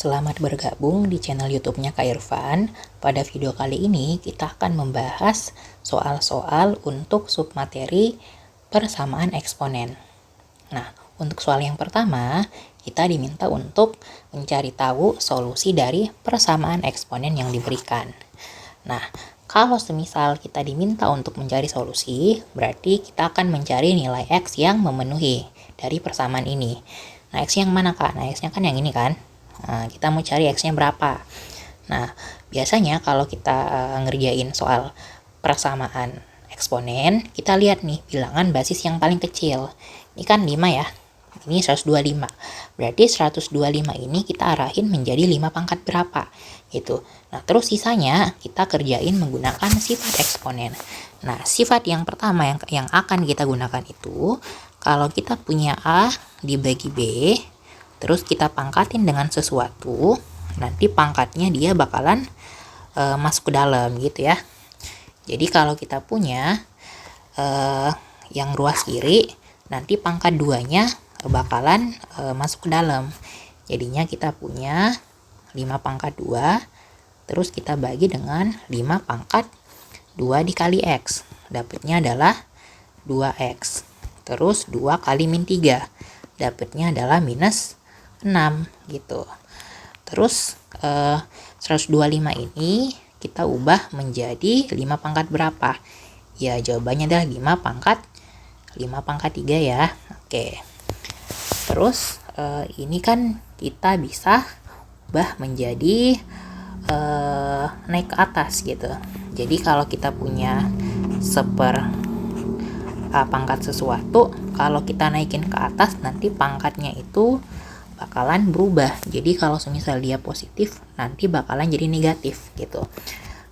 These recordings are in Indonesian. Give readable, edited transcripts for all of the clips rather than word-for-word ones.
Selamat bergabung di channel YouTube-nya Kak Irfan. Pada video kali ini kita akan membahas soal-soal untuk submateri persamaan eksponen. Nah, untuk soal yang pertama, kita diminta untuk mencari tahu solusi dari persamaan eksponen yang diberikan. Nah, kalau semisal kita diminta untuk mencari solusi, berarti kita akan mencari nilai X yang memenuhi dari persamaan ini. Nah, X yang mana Kak? Nah, X-nya kan yang ini kan? Nah, kita mau cari X-nya berapa? Nah, biasanya kalau kita ngerjain soal persamaan eksponen, kita lihat nih bilangan basis yang paling kecil. Ini kan 5 ya. Ini 125. Berarti 125 ini kita arahin menjadi 5 pangkat berapa gitu. Nah, terus sisanya kita kerjain menggunakan sifat eksponen. Nah, sifat yang pertama yang akan kita gunakan itu, kalau kita punya A dibagi B, terus kita pangkatin dengan sesuatu, nanti pangkatnya dia bakalan masuk ke dalam gitu ya. Jadi kalau kita punya yang ruas kiri, nanti pangkat 2-nya bakalan masuk ke dalam. Jadinya kita punya 5 pangkat 2, terus kita bagi dengan 5 pangkat 2 dikali X. Dapatnya adalah 2X. Terus 2 kali min 3. Dapatnya adalah minus 6 gitu. Terus 125 ini kita ubah menjadi 5 pangkat berapa? Ya, jawabannya adalah 5 pangkat 3 ya. Oke. Terus ini kan kita bisa ubah menjadi naik ke atas gitu. Jadi kalau kita punya pangkat sesuatu, kalau kita naikin ke atas nanti pangkatnya itu bakalan berubah. Jadi kalau semisal dia positif, nanti bakalan jadi negatif gitu.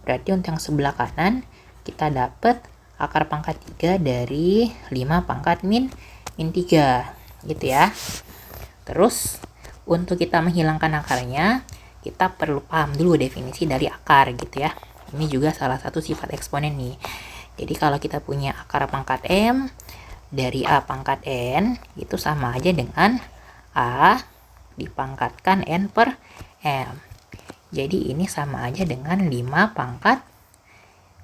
Berarti untuk yang sebelah kanan kita dapat akar pangkat 3 dari 5 pangkat min 3 gitu ya. Terus untuk kita menghilangkan akarnya, kita perlu paham dulu definisi dari akar gitu ya. Ini juga salah satu sifat eksponen nih. Jadi kalau kita punya akar pangkat M dari A pangkat N, itu sama aja dengan A dipangkatkan N per M. Jadi ini sama aja dengan 5 pangkat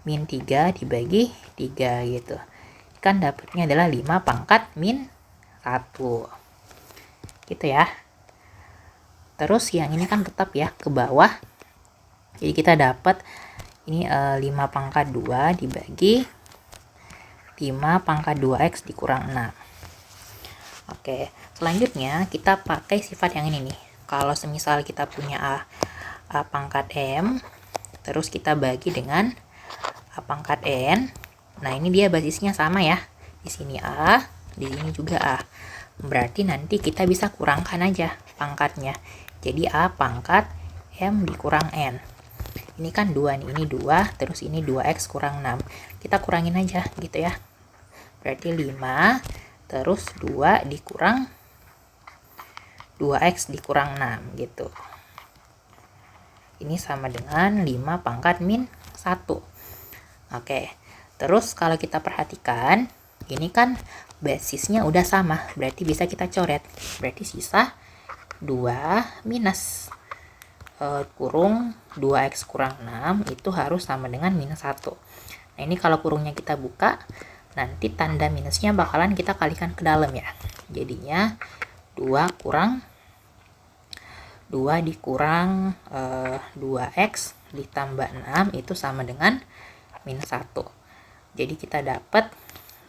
min 3 dibagi 3 gitu. Kan dapatnya adalah 5 pangkat min 1. Gitu ya. Terus yang ini kan tetap ya ke bawah. Jadi kita dapat ini 5 pangkat 2 dibagi 5 pangkat 2X dikurang 6. Oke, selanjutnya kita pakai sifat yang ini nih. Kalau semisal kita punya A pangkat M, terus kita bagi dengan A pangkat N. Nah, ini dia basisnya sama ya. Di sini A, di sini juga A. Berarti nanti kita bisa kurangkan aja pangkatnya. Jadi A pangkat M dikurang N. Ini kan 2 nih, ini 2, terus ini 2X kurang 6. Kita kurangin aja gitu ya. Berarti 5, terus 2 dikurang 2X dikurang 6 gitu. Ini sama dengan 5 pangkat min 1. Oke, terus kalau kita perhatikan, ini kan basisnya udah sama, berarti bisa kita coret. Berarti sisa 2 minus kurung 2X kurang 6 itu harus sama dengan minus 1. Nah, ini kalau kurungnya kita buka, nanti tanda minusnya bakalan kita kalikan ke dalam ya. Jadinya 2 dikurang 2X ditambah 6 itu sama dengan minus 1. Jadi kita dapat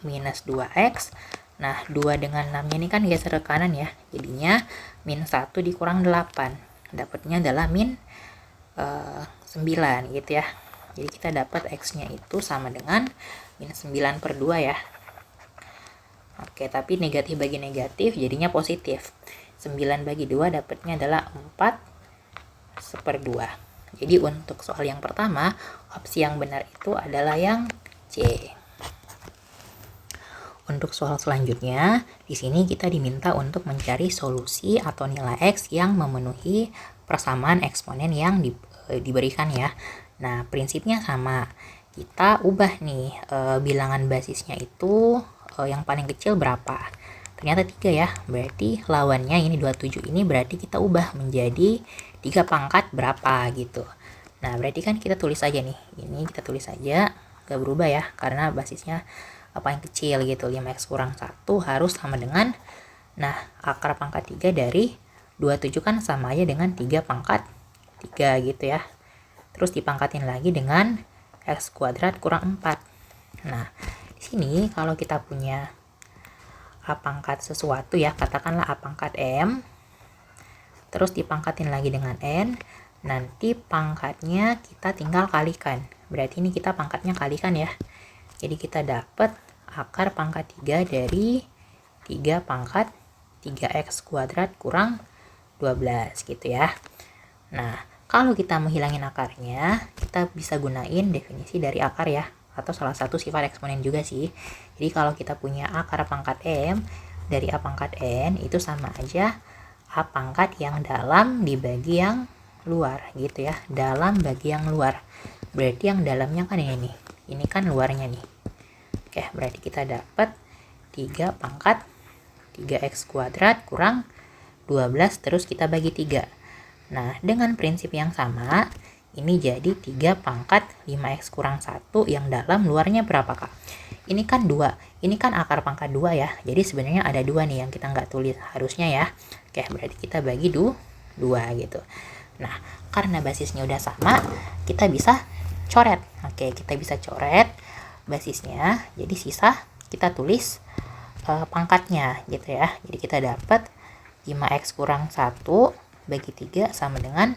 minus 2X. Nah, 2 dengan 6 ini kan geser ke kanan ya. Jadinya minus 1 dikurang 8. Dapatnya adalah min 9 gitu ya. Jadi kita dapat X-nya itu sama dengan minus 9 per 2 ya. Oke, tapi negatif bagi negatif jadinya positif. 9 bagi 2 dapatnya adalah 4/2. Jadi untuk soal yang pertama, opsi yang benar itu adalah yang C. Untuk soal selanjutnya, di sini kita diminta untuk mencari solusi atau nilai X yang memenuhi persamaan eksponen yang diberikan ya. Nah, prinsipnya sama. Kita ubah nih bilangan basisnya itu yang paling kecil berapa. Ternyata 3 ya. Berarti lawannya ini 27 ini berarti kita ubah menjadi 3 pangkat berapa gitu. Nah, berarti kan kita tulis aja nih. Ini kita tulis aja, gak berubah ya, karena basisnya paling kecil gitu. 5x kurang 1 harus sama dengan, nah, akar pangkat 3 dari 27 kan sama aja dengan 3 pangkat 3 gitu ya. Terus dipangkatin lagi dengan x kuadrat kurang 4. Nah, di sini kalau kita punya a pangkat sesuatu ya, katakanlah a pangkat m, terus dipangkatin lagi dengan n, nanti pangkatnya kita tinggal kalikan. Berarti ini kita pangkatnya kalikan ya. Jadi kita dapat akar pangkat 3 dari 3 pangkat 3x kuadrat kurang 12 gitu ya. Nah, kalau kita menghilangin akarnya, kita bisa gunain definisi dari akar ya, atau salah satu sifat eksponen juga sih. Jadi kalau kita punya akar pangkat m dari a pangkat n, itu sama aja a pangkat yang dalam dibagi yang luar gitu ya, dalam bagi yang luar. Berarti yang dalamnya kan ini nih, ini kan luarnya nih. Oke, berarti kita dapat 3 pangkat 3x kuadrat kurang 12, terus kita bagi 3. Nah, dengan prinsip yang sama, ini jadi 3 pangkat 5x kurang 1 yang dalam luarnya berapa, Kak? Ini kan 2, ini kan akar pangkat 2 ya, jadi sebenarnya ada 2 nih yang kita nggak tulis harusnya ya. Oke, berarti kita bagi 2 gitu. Nah, karena basisnya udah sama, kita bisa coret. Oke, kita bisa coret basisnya, jadi sisa kita tulis pangkatnya gitu ya. Jadi kita dapat 5x kurang 1 bagi 3 sama dengan,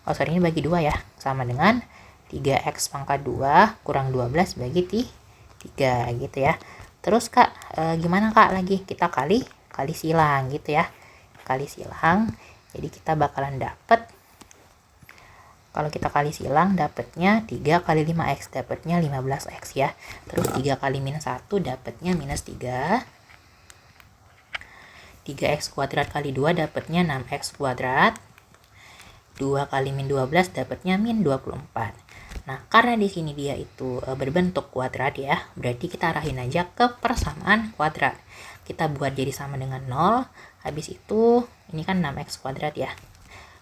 ini bagi 2 ya, sama dengan 3x pangkat 2 kurang 12 bagi 3 gitu ya. Terus Kak, gimana Kak lagi? Kita kali silang gitu ya. Kali silang, jadi kita bakalan dapat, kalau kita kali silang dapatnya 3 kali 5x, dapatnya 15x ya. Terus 3 kali minus 1 dapatnya minus 3. 3x kuadrat kali 2 dapatnya 6x kuadrat. 2 kali min 12 dapatnya min 24. Nah, karena di sini dia itu berbentuk kuadrat ya, berarti kita arahin aja ke persamaan kuadrat. Kita buat jadi sama dengan 0. Habis itu ini kan 6x kuadrat ya.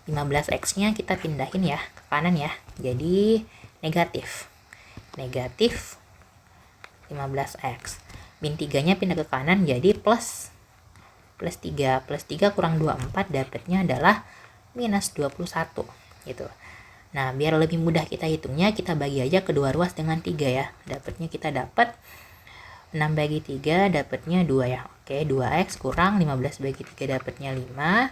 15x-nya kita pindahin ya ke kanan ya. Jadi negatif 15x. Min 3-nya pindah ke kanan jadi plus 3. Plus 3 kurang 24 dapatnya adalah minus 21 gitu. Nah, biar lebih mudah kita hitungnya, kita bagi aja kedua ruas dengan 3 ya. Dapatnya kita dapat 6 bagi 3 dapatnya 2 ya. Oke, 2x kurang 15 bagi 3 dapatnya 5.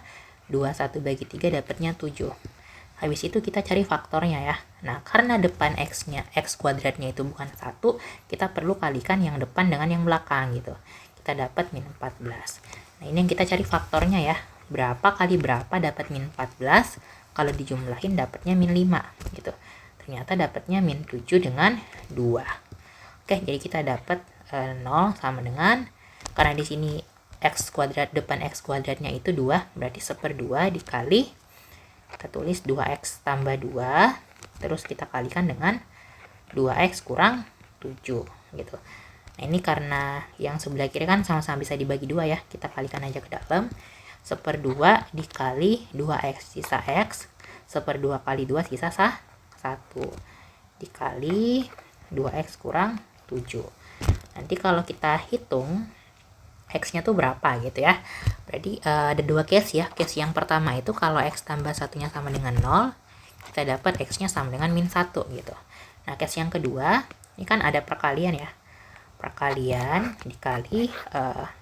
21 bagi 3 dapatnya 7. Habis itu kita cari faktornya ya. Nah, karena depan x-nya, x kuadratnya itu bukan 1, kita perlu kalikan yang depan dengan yang belakang gitu. Kita dapat min 14. Nah, ini yang kita cari faktornya ya. Berapa kali berapa dapat min 14? Kalau dijumlahin dapatnya min 5 gitu. Ternyata dapatnya min 7 dengan 2. Oke, jadi kita dapat 0 sama dengan, karena di sini x kuadrat depan x kuadratnya itu 2, berarti 1/2 dikali, kita tulis 2x tambah 2, terus kita kalikan dengan 2x kurang 7 gitu. Nah, ini karena yang sebelah kiri kan sama-sama bisa dibagi 2 ya, kita kalikan aja ke dalam. 1/2 dikali 2x sisa x, 1/2 kali 2 sisa 1 dikali 2x kurang 7. Nanti kalau kita hitung x-nya tuh berapa gitu ya. Berarti ada 2 case ya. Case yang pertama itu kalau x tambah satunya sama dengan 0, kita dapat x-nya sama dengan min 1 gitu. Nah, case yang kedua, ini kan ada perkalian ya. Perkalian dikali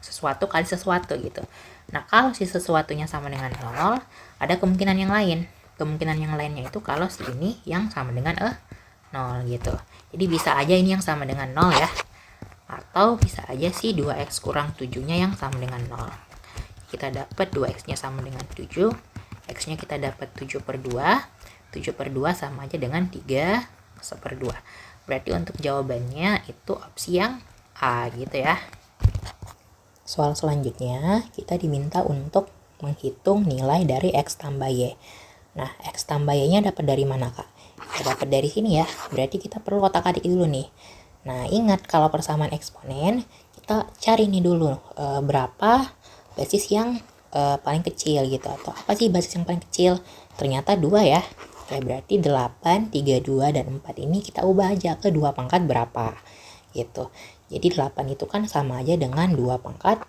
sesuatu kali sesuatu gitu. Nah, kalau si sesuatunya sama dengan 0, ada kemungkinan yang lain. Kemungkinan yang lainnya itu kalau si ini yang sama dengan 0 gitu. Jadi bisa aja ini yang sama dengan 0 ya. Atau bisa aja sih 2x kurang 7-nya yang sama dengan 0. Kita dapat 2x-nya sama dengan 7. X-nya kita dapat 7/2. 7/2 sama aja dengan 3/2. Berarti untuk jawabannya itu opsi yang A gitu ya. Soal selanjutnya, kita diminta untuk menghitung nilai dari x tambah y. Nah, x tambah y-nya dapat dari mana, Kak? Ya, dapat dari sini ya. Berarti kita perlu otak-atik dulu nih. Nah, ingat kalau persamaan eksponen, kita cari nih dulu berapa basis yang paling kecil gitu. Atau apa sih basis yang paling kecil? ternyata 2 ya. Oke, berarti 8, 3, 2, dan 4 ini kita ubah aja ke 2 pangkat berapa. Gitu. Jadi 8 itu kan sama aja dengan 2 pangkat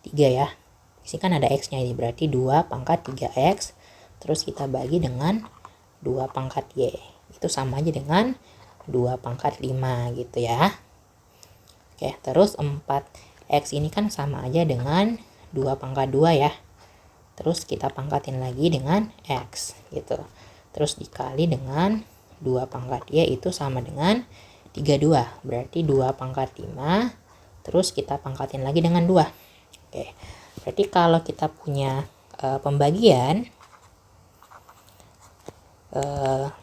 3 ya. Di sini kan ada X-nya ini, berarti 2 pangkat 3X. Terus kita bagi dengan 2 pangkat Y. Itu sama aja dengan 2 pangkat 5 gitu ya. Oke, terus 4X ini kan sama aja dengan 2 pangkat 2 ya. Terus kita pangkatin lagi dengan X gitu. Terus dikali dengan 2 pangkat Y itu sama dengan 32. Berarti 2 pangkat 5. Terus kita pangkatin lagi dengan 2. Oke. Berarti kalau kita punya pembagian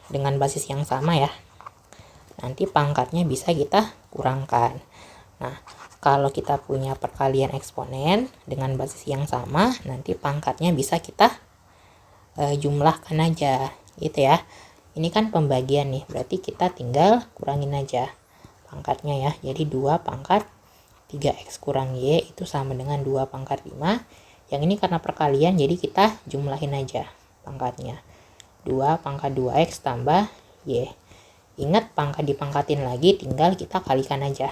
dengan basis yang sama ya, nanti pangkatnya bisa kita kurangkan. Nah, kalau kita punya perkalian eksponen dengan basis yang sama, nanti pangkatnya bisa kita jumlahkan aja gitu ya. Ini kan pembagian nih, berarti kita tinggal kurangin aja pangkatnya ya. Jadi 2 pangkat 3X kurang Y itu sama dengan 2 pangkat 5. Yang ini karena perkalian, jadi kita jumlahin aja pangkatnya. 2 pangkat 2X tambah Y. Ingat, pangkat dipangkatin lagi, tinggal kita kalikan aja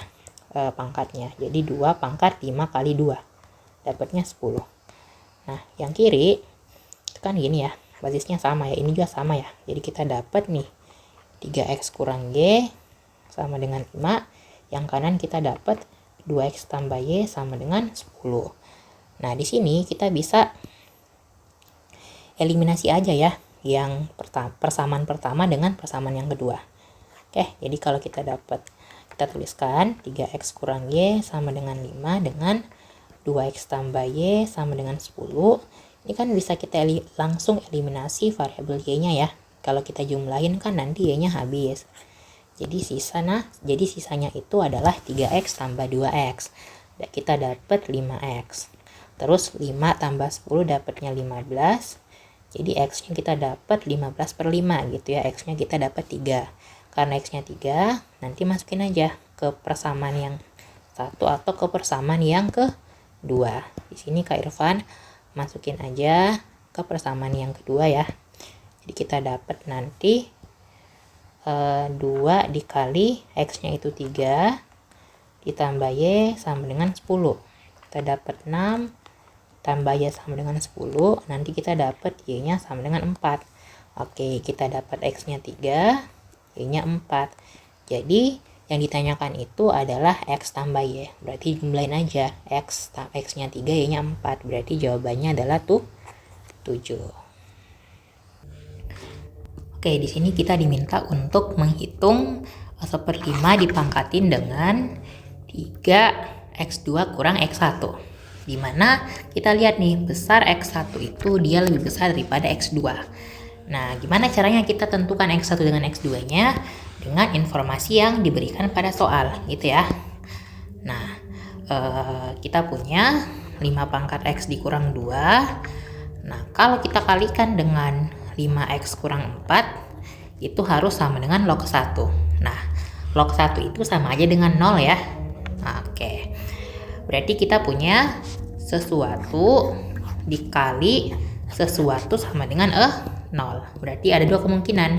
pangkatnya. Jadi 2 pangkat 5 kali 2. Dapatnya 10. Nah, yang kiri itu kan gini ya. Basisnya sama ya, ini juga sama ya. Jadi kita dapat nih 3X kurang Y sama dengan 5. Yang kanan kita dapat 2X tambah Y sama dengan 10. Nah, di sini kita bisa eliminasi aja ya, yang persamaan pertama dengan persamaan yang kedua. Oke, jadi kalau kita tuliskan 3X kurang Y sama dengan 5 dengan 2X tambah Y sama dengan 10. Ini kan bisa kita langsung eliminasi variabel Y-nya ya. Kalau kita jumlahin kan nanti Y-nya habis. Jadi sisanya itu adalah 3X tambah 2X. Dan kita dapat 5X. Terus 5 tambah 10 dapatnya 15. Jadi X-nya kita dapat 15/5 gitu ya. X-nya kita dapat 3. Karena X-nya 3, nanti masukin aja ke persamaan yang satu atau ke persamaan yang kedua. Di sini Kak Irfan masukin aja ke persamaan yang kedua ya. Jadi kita dapat nanti 2 dikali X-nya itu 3 ditambah Y sama dengan 10. Kita dapat 6 tambah Y sama dengan 10. Nanti kita dapat Y-nya sama dengan 4. Oke, kita dapat X-nya 3, Y-nya 4. Jadi yang ditanyakan itu adalah X tambah Y. Berarti jumlahin aja. X-nya 3, Y-nya 4. Berarti jawabannya adalah 7. Oke, di sini kita diminta untuk menghitung 1/5 dipangkatin dengan 3X2 kurang X1. Dimana kita lihat nih, besar X1 itu dia lebih besar daripada X2. Nah, gimana caranya kita tentukan X1 dengan X2-nya? Dengan informasi yang diberikan pada soal, gitu ya. Nah, kita punya 5 pangkat X dikurang 2. Nah, kalau kita kalikan dengan 5X kurang 4, itu harus sama dengan log 1. Nah, log 1 itu sama aja dengan 0 ya. Nah, oke. Berarti kita punya sesuatu dikali sesuatu sama dengan 0. Berarti ada 2 kemungkinan.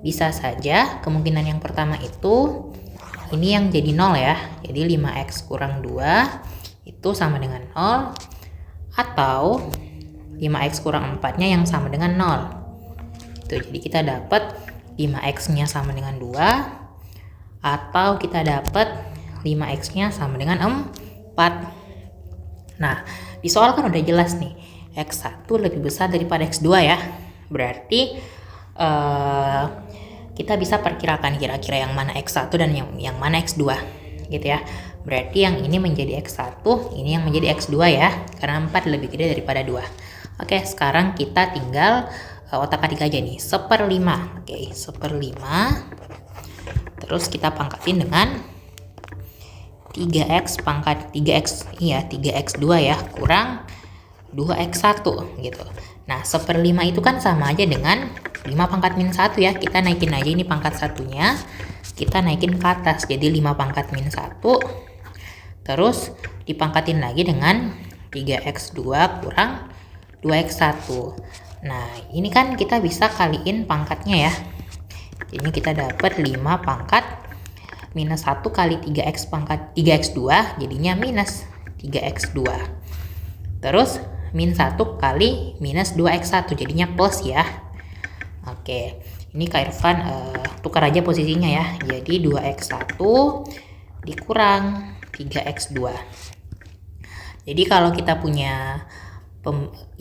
Bisa saja kemungkinan yang pertama itu ini yang jadi 0 ya. Jadi 5X kurang 2 itu sama dengan 0. Atau 5X kurang 4-nya yang sama dengan 0. Jadi kita dapat 5X-nya sama dengan 2. Atau kita dapat 5X-nya sama dengan 4. Nah, di soal kan udah jelas nih, X1 lebih besar daripada X2 ya. Berarti kita bisa perkirakan kira-kira yang mana X1 dan yang mana X2 gitu ya. Berarti yang ini menjadi X1, ini yang menjadi X2 ya, karena 4 lebih gede daripada 2. Oke, sekarang kita tinggal otak-atik aja nih, 1/5. Oke, 1/5. Terus kita pangkatin dengan 3X pangkat 3X2 ya, kurang 2X1 gitu. Nah, 1/5 itu kan sama aja dengan 5 pangkat min 1 ya. Kita naikin aja ini pangkat satunya. Kita naikin ke atas. Jadi 5 pangkat min 1. Terus dipangkatin lagi dengan 3X2 kurang 2X1. Nah, ini kan kita bisa kaliin pangkatnya ya. Jadi kita dapat 5 pangkat minus 1 kali 3x pangkat 3x2 jadinya minus 3x2. Terus min 1 kali minus 2x1 jadinya plus ya. Oke, ini Kak Irfan tukar aja posisinya ya. Jadi 2x1 dikurang 3x2. Jadi kalau kita punya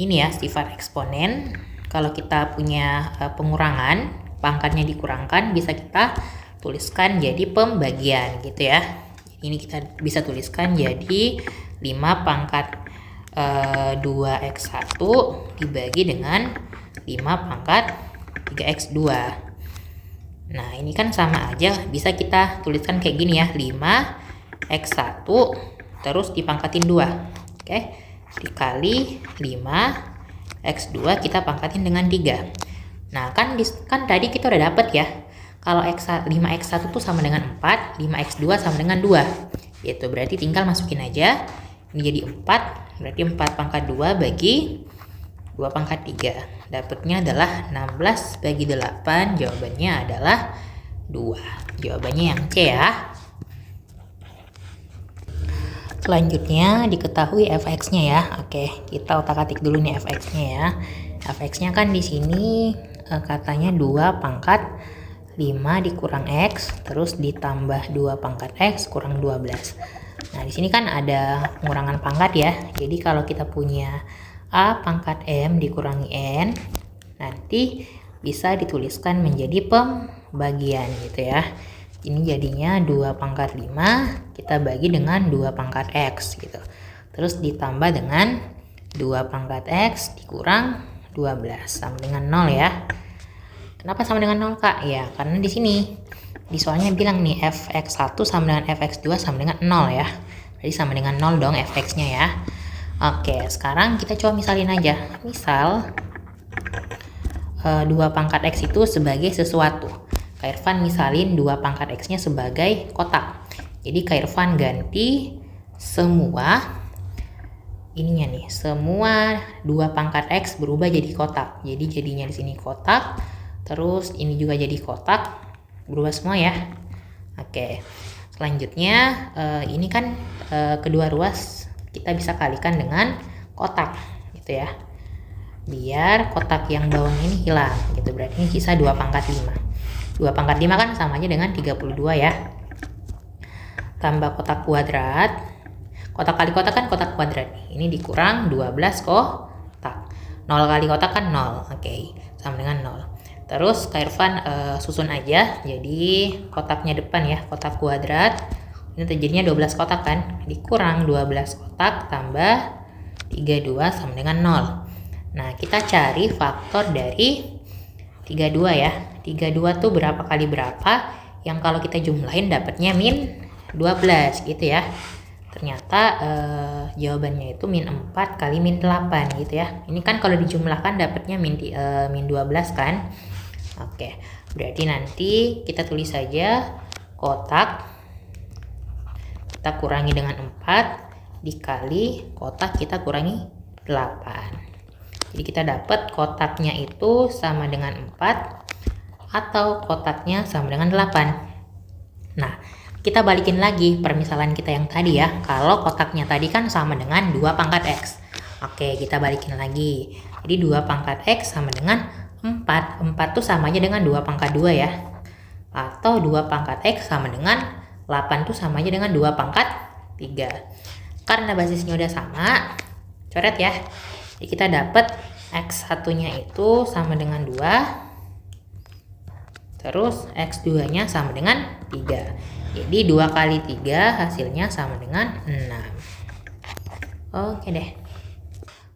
ini ya sifat eksponen, kalau kita punya pengurangan, pangkatnya dikurangkan, bisa kita tuliskan jadi pembagian gitu ya. Ini kita bisa tuliskan jadi 5 pangkat 2x1 dibagi dengan 5 pangkat 3x2. Nah, ini kan sama aja, bisa kita tuliskan kayak gini ya, 5x1 terus dipangkatin 2. Oke, dikali 5x2 kita pangkatin dengan 3. Nah, kan tadi kita udah dapet ya. Kalau 5x1 tuh sama dengan 4, 5x2 sama dengan 2. Gitu, berarti tinggal masukin aja. Ini jadi 4, berarti 4 pangkat 2 bagi 2 pangkat 3. Dapatnya adalah 16 bagi 8, jawabannya adalah 2. Jawabannya yang C ya. Selanjutnya diketahui fx-nya ya. Oke, kita otak-atik dulu nih fx-nya ya. Fx-nya kan di sini katanya 2 pangkat 5 dikurang x terus ditambah 2 pangkat x kurang 12. Nah, di sini kan ada pengurangan pangkat ya. Jadi kalau kita punya a pangkat m dikurangi n, nanti bisa dituliskan menjadi pembagian gitu ya. Ini jadinya 2 pangkat 5 kita bagi dengan 2 pangkat x gitu. Terus ditambah dengan 2 pangkat x dikurang 12 sama dengan 0 ya. Kenapa sama dengan 0 Kak? Ya, karena di sini di soalnya bilang nih fx1 sama dengan fx2 sama dengan 0 ya. Jadi sama dengan 0 dong fx-nya ya. Oke, sekarang kita coba misalin aja. Misal 2 pangkat x itu sebagai sesuatu. Kak Irfan misalin 2 pangkat x-nya sebagai kotak. Jadi Kak Irfan ganti semua ininya nih, semua 2 pangkat x berubah jadi kotak. Jadi jadinya di sini kotak, terus ini juga jadi kotak, berubah semua ya. Oke, selanjutnya ini kan kedua ruas kita bisa kalikan dengan kotak gitu ya. Biar kotak yang bawahnya ini hilang gitu, berarti ini sisa 2 pangkat 5. 2 pangkat 5 kan sama aja dengan 32 ya. Tambah kotak kuadrat. Kotak kali kotak kan kotak kuadrat. Ini dikurang 12 kotak. 0 kali kotak kan 0. Oke, sama dengan 0. Terus Kak Irfan susun aja. Jadi kotaknya depan ya, kotak kuadrat. Ini terjadinya 12 kotak kan. Dikurang 12 kotak tambah 32 sama dengan 0. Nah, kita cari faktor dari 32 ya. 32 tuh berapa kali berapa, yang kalau kita jumlahin dapatnya min 12 gitu ya. Ternyata jawabannya itu min 4 kali min 8 gitu ya. Ini kan kalau dijumlahkan dapatnya min 12 kan. Oke, berarti nanti kita tulis saja kotak kita kurangi dengan 4 dikali kotak kita kurangi 8. Jadi kita dapat kotaknya itu sama dengan 4 atau kotaknya sama dengan 8. Nah, kita balikin lagi permisalan kita yang tadi ya. Kalau kotaknya tadi kan sama dengan 2 pangkat x. Oke, kita balikin lagi. Jadi 2 pangkat x sama dengan 4. 4 tuh sama aja dengan 2 pangkat 2 ya. Atau 2 pangkat x sama dengan 8 tuh sama aja dengan 2 pangkat 3. Karena basisnya udah sama, coret ya. Jadi kita dapat x1-nya itu sama dengan 2. Terus x2-nya sama dengan 3. Jadi 2 kali 3 hasilnya sama dengan 6. Oke deh.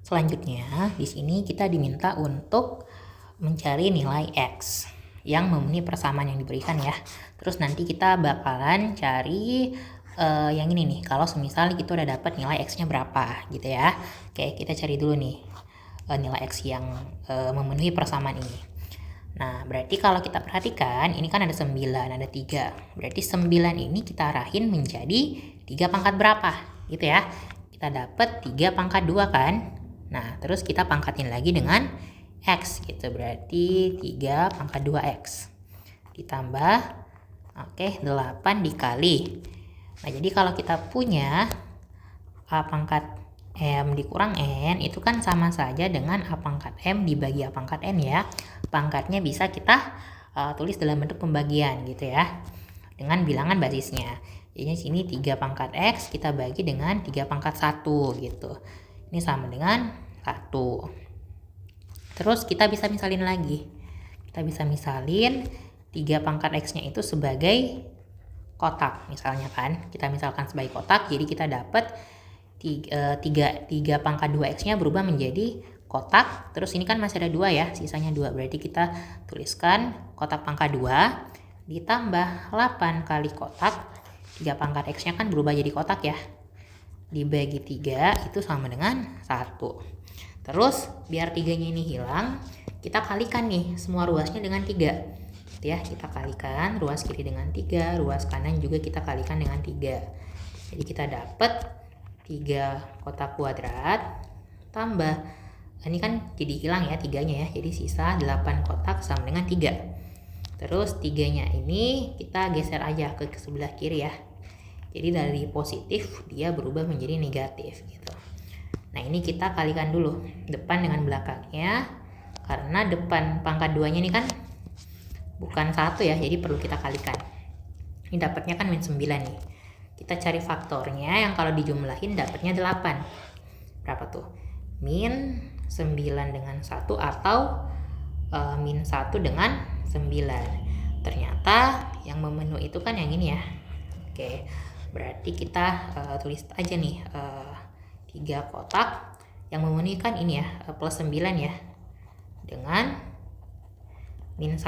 Selanjutnya di sini kita diminta untuk mencari nilai x yang memenuhi persamaan yang diberikan ya. Terus nanti kita bakalan cari yang ini nih. Kalau semisal kita udah dapat nilai x-nya berapa gitu ya. Oke, kita cari dulu nih nilai x yang memenuhi persamaan ini. Nah, berarti kalau kita perhatikan, ini kan ada 9, ada 3. Berarti 9 ini kita arahin menjadi 3 pangkat berapa? Gitu ya. Kita dapat 3 pangkat 2 kan? Nah, terus kita pangkatin lagi dengan X gitu. Berarti 3 pangkat 2X. Ditambah, 8 dikali. Nah, jadi kalau kita punya A pangkat M dikurang N, itu kan sama saja dengan A pangkat M dibagi A pangkat N ya. Pangkatnya bisa kita tulis dalam bentuk pembagian gitu ya, dengan bilangan basisnya. Jadi sini 3 pangkat X kita bagi dengan 3 pangkat 1 gitu. Ini sama dengan 1. Terus kita bisa misalin lagi. Kita bisa misalin 3 pangkat X-nya itu sebagai kotak misalnya kan. Kita misalkan sebagai kotak, jadi kita dapat 3 pangkat 2X-nya berubah menjadi kotak. Terus ini kan masih ada 2 ya, sisanya 2. Berarti kita tuliskan kotak pangkat 2 ditambah 8 kali kotak. 3 pangkat X-nya kan berubah jadi kotak ya. Dibagi 3 itu sama dengan 1. Terus biar 3-nya ini hilang, kita kalikan nih semua ruasnya dengan 3. Gitu ya, kita kalikan ruas kiri dengan 3, ruas kanan juga kita kalikan dengan 3. Jadi kita dapat 3 kotak kuadrat tambah, ini kan jadi hilang ya 3-nya ya, jadi sisa 8 kotak sama dengan 3. Terus 3-nya ini kita geser aja ke sebelah kiri ya. Jadi dari positif dia berubah menjadi negatif gitu. Nah, ini kita kalikan dulu depan dengan belakangnya, karena depan pangkat 2-nya ini kan bukan 1 ya, jadi perlu kita kalikan. Ini dapatnya kan min 9 nih. Kita cari faktornya yang kalau dijumlahin dapatnya 8. Berapa tuh? Min 9 dengan 1 atau min 1 dengan 9. Ternyata yang memenuhi itu kan yang ini ya. Oke, berarti kita tulis aja nih 3 kotak yang memenuhi kan ini ya, plus 9 ya, dengan min 1.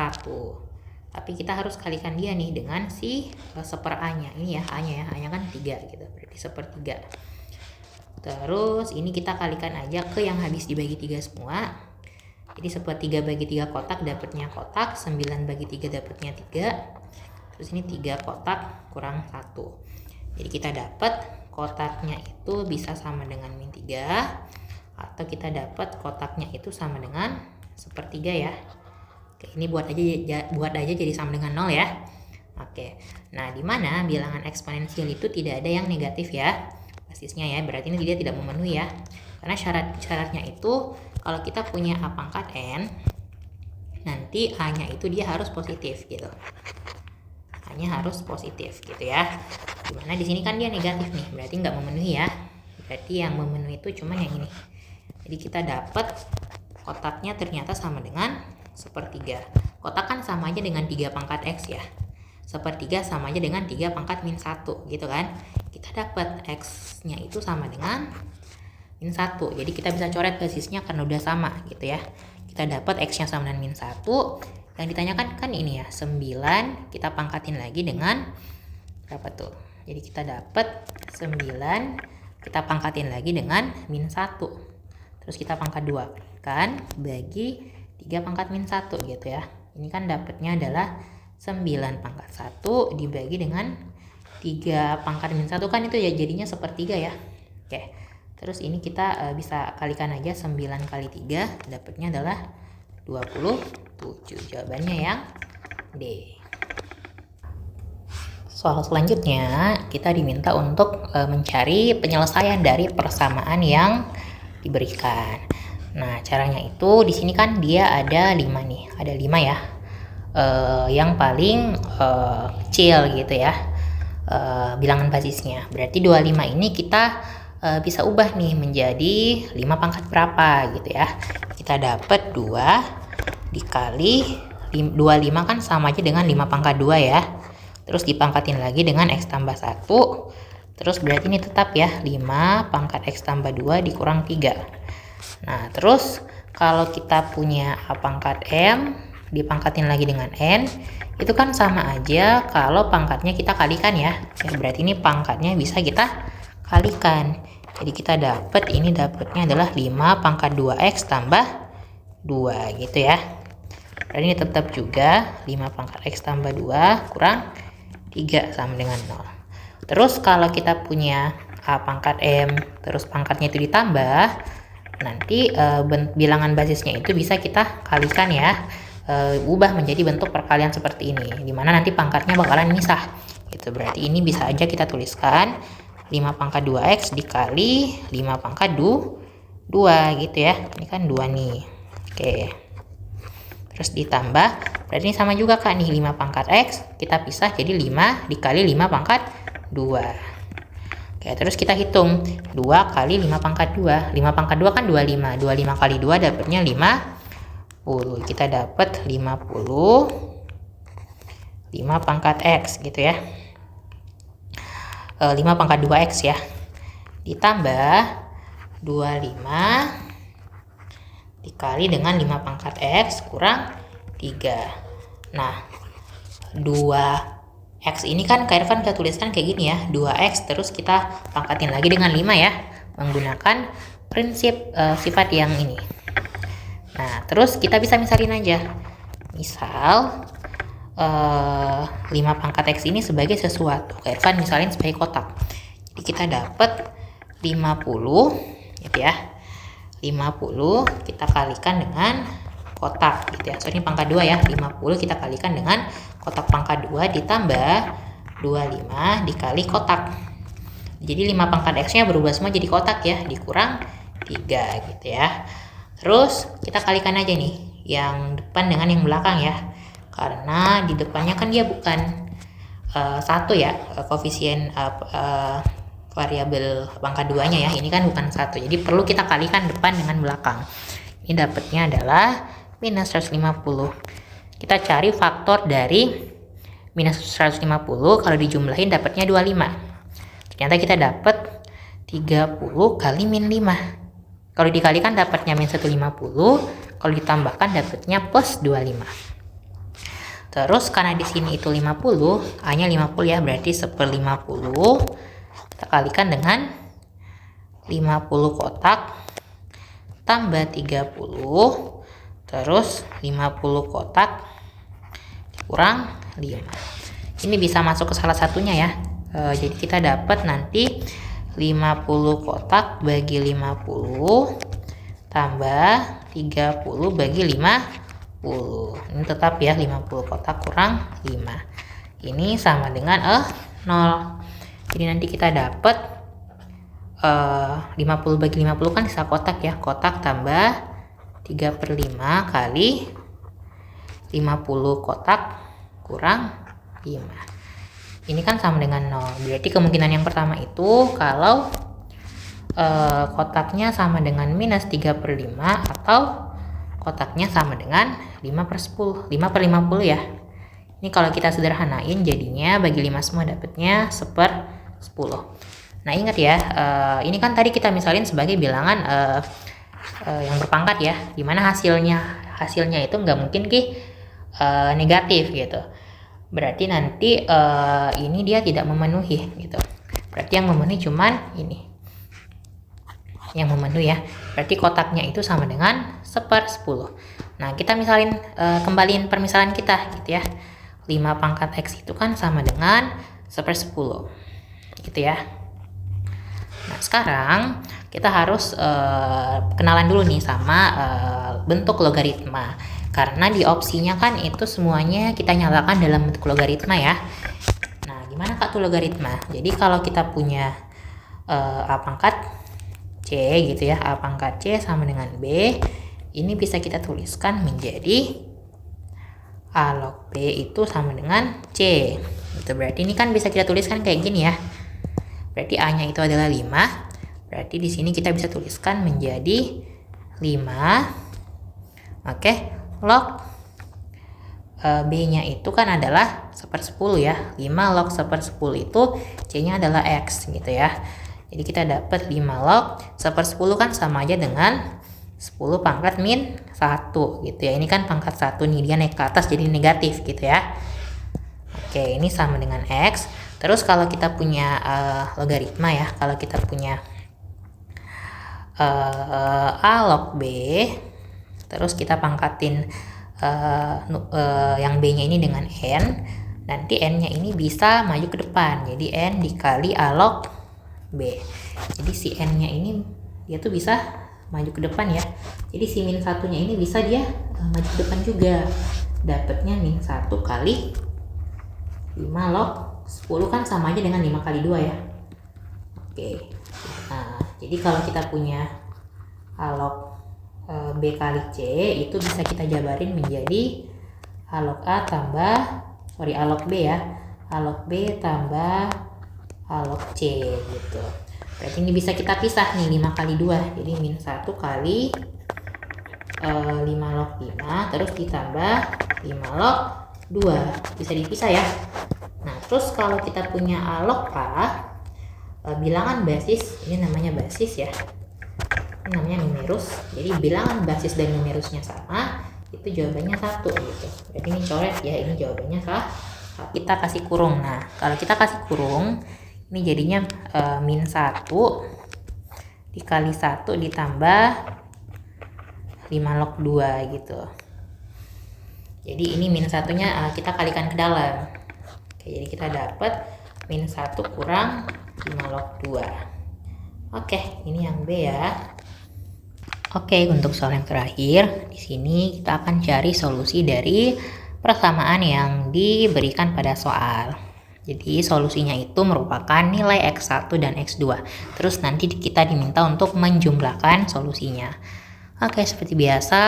Tapi kita harus kalikan dia nih dengan si seper A-nya. Ini ya, A-nya ya. A-nya kan 3 gitu. Berarti sepertiga. Terus ini kita kalikan aja ke yang habis dibagi 3 semua. Jadi sepertiga bagi 3 kotak dapatnya kotak. 9 bagi 3 dapatnya 3. Terus ini 3 kotak kurang 1. Jadi kita dapat kotaknya itu bisa sama dengan min 3. Atau kita dapat kotaknya itu sama dengan sepertiga ya. Oke, ini buat aja jadi sama dengan 0 ya. Oke. Nah, di mana bilangan eksponensial itu tidak ada yang negatif ya. Basisnya ya, berarti ini dia tidak memenuhi ya. Karena syaratnya itu kalau kita punya A pangkat N, nanti A-nya itu dia harus positif gitu. A-nya harus positif gitu ya. Dimana di sini kan dia negatif nih, berarti nggak memenuhi ya. Berarti yang memenuhi itu cuma yang ini. Jadi kita dapat kotaknya ternyata sama dengan sepertiga. Kotak kan sama aja dengan 3 pangkat X ya. Sepertiga sama aja dengan 3 pangkat min 1 gitu kan. Kita dapat X-nya itu sama dengan min 1. Jadi kita bisa coret basisnya karena udah sama gitu ya. Kita dapat X-nya sama dengan min 1. Yang ditanyakan kan ini ya, 9 kita pangkatin lagi dengan berapa tuh? Jadi kita dapat 9 kita pangkatin lagi dengan min 1. Terus kita pangkat 2 kan bagi 3 pangkat min 1 gitu ya. Ini kan dapatnya adalah 9 pangkat 1 dibagi dengan 3 pangkat min 1 kan itu ya jadinya sepertiga ya. Oke. Terus ini kita bisa kalikan aja 9 kali 3 dapatnya adalah 27. Jawabannya yang D. Soal selanjutnya kita diminta untuk mencari penyelesaian dari persamaan yang diberikan. Nah, caranya itu di sini kan dia ada 5 nih. Ada 5 ya. Yang paling kecil gitu ya. Bilangan basisnya. Berarti 25 ini kita bisa ubah nih menjadi 5 pangkat berapa gitu ya. Kita dapat 2 dikali 25 kan sama aja dengan 5 pangkat 2 ya. Terus dipangkatin lagi dengan X tambah 1. Terus berarti ini tetap ya 5 pangkat X tambah 2 dikurang 3. Nah, terus kalau kita punya A pangkat M dipangkatin lagi dengan N, itu kan sama aja kalau pangkatnya kita kalikan ya. Ya berarti ini pangkatnya bisa kita kalikan. Jadi kita dapat ini dapatnya adalah 5 pangkat 2X tambah 2 gitu ya. Berarti ini tetap juga 5 pangkat X tambah 2 kurang 3 sama dengan 0. Terus kalau kita punya A pangkat M terus pangkatnya itu ditambah, nanti bilangan basisnya itu bisa kita kalikan ya, ubah menjadi bentuk perkalian seperti ini, dimana nanti pangkatnya bakalan misah gitu. Berarti ini bisa aja kita tuliskan 5 pangkat 2x dikali 5 pangkat 2 gitu ya. Ini kan 2 nih. Oke. Terus ditambah, berarti ini sama juga Kak nih, 5 pangkat x kita pisah jadi 5 dikali 5 pangkat 2. Oke, terus kita hitung 2 kali 5 pangkat 2. 5 pangkat 2 kan 25. 25 kali 2 dapatnya 50. Kita dapat 50 5 pangkat x gitu ya. 5 pangkat 2x ya. Ditambah 25 dikali dengan 5 pangkat x kurang 3. Nah, 2x ini kan Kak Irfan kita tuliskan kayak gini ya, 2x terus kita pangkatin lagi dengan 5 ya, menggunakan prinsip sifat yang ini. Nah, terus kita bisa misalin aja. Misal 5 pangkat x ini sebagai sesuatu. Kak Irfan misalin sebagai kotak. Jadi kita dapat 50 gitu ya. 50 kita kalikan dengan kotak gitu ya. So ini pangkat 2 ya. 50 kita kalikan dengan kotak pangkat 2 ditambah 25 dikali kotak. Jadi 5 pangkat x-nya berubah semua jadi kotak ya, dikurang 3 gitu ya. Terus kita kalikan aja nih yang depan dengan yang belakang ya. Karena di depannya kan dia bukan 1 ya, koefisien variabel pangkat 2-nya ya, ini kan bukan 1, jadi perlu kita kalikan depan dengan belakang. Ini dapatnya adalah minus 150. Kita cari faktor dari minus 150, kalau dijumlahin dapatnya 25. Ternyata kita dapat 30 kali min 5. Kalau dikalikan dapatnya min 150, kalau ditambahkan dapatnya plus 25. Terus karena di sini itu 50, A-nya 50 ya, berarti 1/50 kita kalikan dengan 50 kotak tambah 30 terus 50 kotak kurang 5. Ini bisa masuk ke salah satunya ya. Jadi kita dapat nanti 50 kotak bagi 50 tambah 30 bagi 50. Ini tetap ya 50 kotak kurang 5. Ini sama dengan 0. Jadi nanti kita dapat 50 bagi 50 kan sisa kotak ya. Kotak tambah 3/5 kali 50 kotak kurang 5. Ini kan sama dengan 0. Berarti kemungkinan yang pertama itu kalau kotaknya sama dengan minus 3/5 atau kotaknya sama dengan 5/10. 5/50 ya. Ini kalau kita sederhanain jadinya bagi 5 semua dapatnya 1/10. Nah ingat ya, ini kan tadi kita misalin sebagai bilangan yang berpangkat ya, dimana hasilnya itu nggak mungkin negatif gitu. Berarti nanti ini dia tidak memenuhi gitu. Berarti yang memenuhi cuman ini, yang memenuhi ya. Berarti kotaknya itu sama dengan 1/10. Nah kita misalin kembaliin permisalan kita gitu ya. 5 pangkat x itu kan sama dengan 1/10 gitu ya. Nah sekarang kita harus kenalan dulu nih sama bentuk logaritma, karena di opsinya kan itu semuanya kita nyalakan dalam bentuk logaritma ya. Nah gimana Kak tuh logaritma? Jadi kalau kita punya a pangkat c gitu ya, a pangkat c sama dengan b, ini bisa kita tuliskan menjadi a log b itu sama dengan c gitu. Berarti ini kan bisa kita tuliskan kayak gini ya. Berarti a-nya itu adalah 5. Berarti di sini kita bisa tuliskan menjadi 5. Oke, log b-nya itu kan adalah 1/10 ya. 5 log 1/10 itu c-nya adalah x gitu ya. Jadi kita dapat 5 log 1/10 kan sama aja dengan 10 pangkat min 1 gitu ya. Ini kan pangkat 1 nih, dia naik ke atas jadi negatif gitu ya. Oke, ini sama dengan x. Terus kalau kita punya logaritma ya, kalau kita punya a log b, terus kita pangkatin yang b-nya ini dengan n, nanti n-nya ini bisa maju ke depan, jadi n dikali a log b. Jadi si n-nya ini dia tuh bisa maju ke depan ya. Jadi si min satunya ini bisa dia maju ke depan juga. Dapatnya min 1 kali 5 log 10 kan sama aja dengan 5 kali 2 ya. Oke. Nah, jadi kalau kita punya A log B kali C itu bisa kita jabarin menjadi A log A tambah A log B ya. A log B tambah A log C gitu. Berarti ini bisa kita pisah nih 5 kali 2. Jadi min 1 kali 5 log 5 terus ditambah 5 log 2. Bisa dipisah ya. Nah, terus kalau kita punya A log A, bilangan basis, ini namanya basis ya. Ini namanya numerus. Jadi bilangan basis dan numerusnya sama, itu jawabannya 1 gitu. Berarti ini coret ya, ini jawabannya salah. Kita kasih kurung. Nah, kalau kita kasih kurung, ini jadinya min 1 dikali 1 ditambah 5 log 2 gitu. Jadi ini min satunya kita kalikan ke dalam. Oke, jadi kita dapat min 1 kurang 5 log 2. Oke, ini yang B ya. Oke, untuk soal yang terakhir, di sini kita akan cari solusi dari persamaan yang diberikan pada soal. Jadi solusinya itu merupakan nilai X1 dan X2. Terus nanti kita diminta untuk menjumlahkan solusinya. Oke, seperti biasa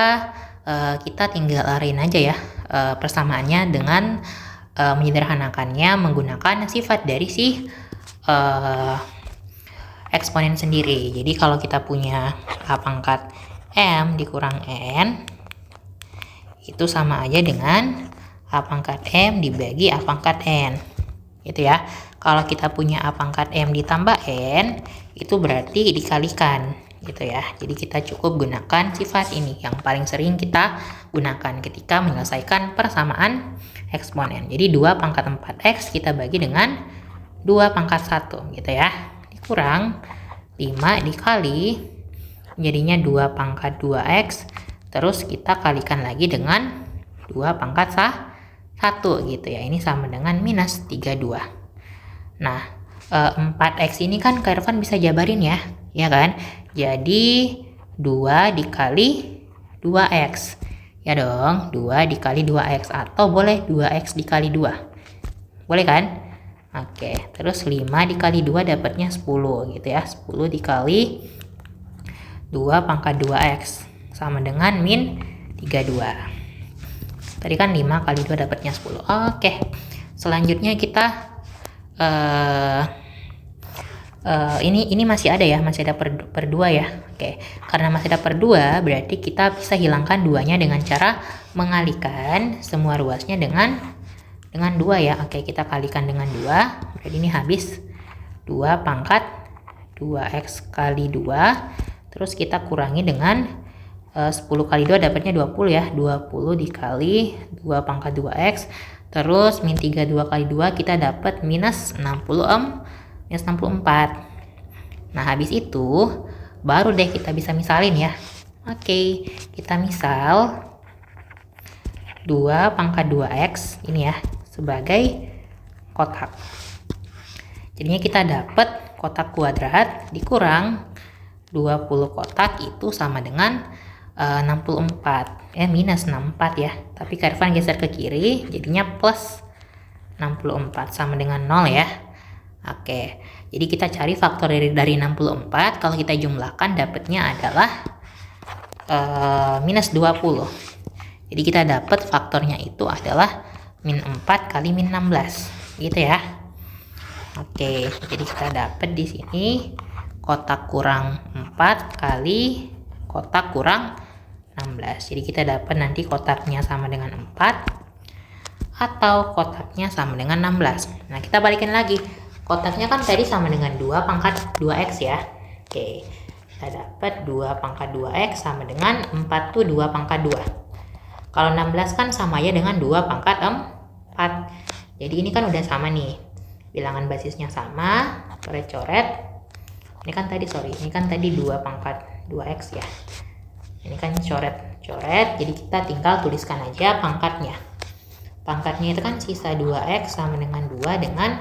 kita tinggal arahin aja ya persamaannya dengan menyederhanakannya menggunakan sifat dari si eksponen sendiri. Jadi kalau kita punya A pangkat M dikurang N, itu sama aja dengan A pangkat M dibagi A pangkat N. Gitu ya. Kalau kita punya A pangkat M ditambah N, itu berarti dikalikan. Gitu ya. Jadi kita cukup gunakan sifat ini yang paling sering kita gunakan ketika menyelesaikan persamaan eksponen. Jadi 2 pangkat 4x kita bagi dengan 2 pangkat 1 gitu ya. Dikurang 5 dikali jadinya 2 pangkat 2x, terus kita kalikan lagi dengan 2 pangkat 1 gitu ya. Ini sama dengan minus 32. Nah, 4x ini kan Kak Irfan bisa jabarin ya kan? Jadi 2 dikali 2x. Ya dong, 2 dikali 2x atau boleh 2x dikali 2. Boleh kan? Oke, terus 5 dikali 2 dapatnya 10 gitu ya. 10 dikali 2 pangkat 2x sama dengan min 32. Tadi kan 5 kali 2 dapatnya 10. Oke, selanjutnya kita ini masih ada ya, masih ada per 2 ya. Oke, karena masih ada per 2 berarti kita bisa hilangkan 2-nya dengan cara mengalikan semua ruasnya dengan 2 ya. Oke, kita kalikan dengan 2. Berarti ini habis 2 pangkat 2x kali 2. Terus kita kurangi dengan 10 kali 2 dapatnya 20 ya. 20 dikali 2 pangkat 2x. Terus min 32 kali 2 kita dapat minus 64. Nah, habis itu baru deh kita bisa misalin ya. Oke, kita misal 2 pangkat 2x ini ya sebagai kotak. Jadinya kita dapat kotak kuadrat dikurang 20 kotak itu sama dengan 64. Minus 64 ya. Tapi Kak Irfan geser ke kiri jadinya plus 64 sama dengan 0 ya. Oke, jadi kita cari faktor dari 64. Kalau kita jumlahkan dapatnya adalah minus 20. Jadi kita dapat faktornya itu adalah min 4 kali min 16 gitu ya. Oke, jadi kita dapat di sini kotak kurang 4 kali kotak kurang 16. Jadi kita dapat nanti kotaknya sama dengan 4 atau kotaknya sama dengan 16. Nah, kita balikin lagi. Kotaknya kan tadi sama dengan 2 pangkat 2x ya. Oke, kita dapat 2 pangkat 2x sama dengan 4 tuh 2 pangkat 2. Kalau 16 kan sama ya dengan 2 pangkat 4. Jadi ini kan udah sama nih. Bilangan basisnya sama, coret-coret. Ini kan tadi 2 pangkat 2x ya. Ini kan coret-coret, jadi kita tinggal tuliskan aja pangkatnya. Pangkatnya itu kan sisa 2x sama dengan 2 dengan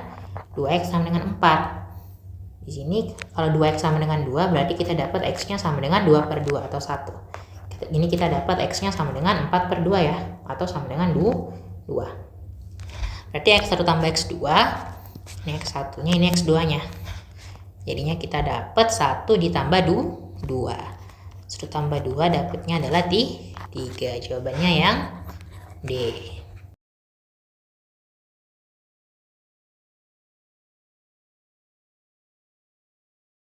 2x sama dengan 4. Di sini kalau 2x sama dengan 2 berarti kita dapat x-nya sama dengan 2 per 2 atau 1. Ini kita dapat x-nya sama dengan 4 per 2 ya, atau sama dengan 2. Berarti x1 tambah x2, ini x1 nya, ini x2 nya. Jadinya kita dapat 1 ditambah 2. 1 tambah 2 dapatnya adalah 3. Jawabannya yang D.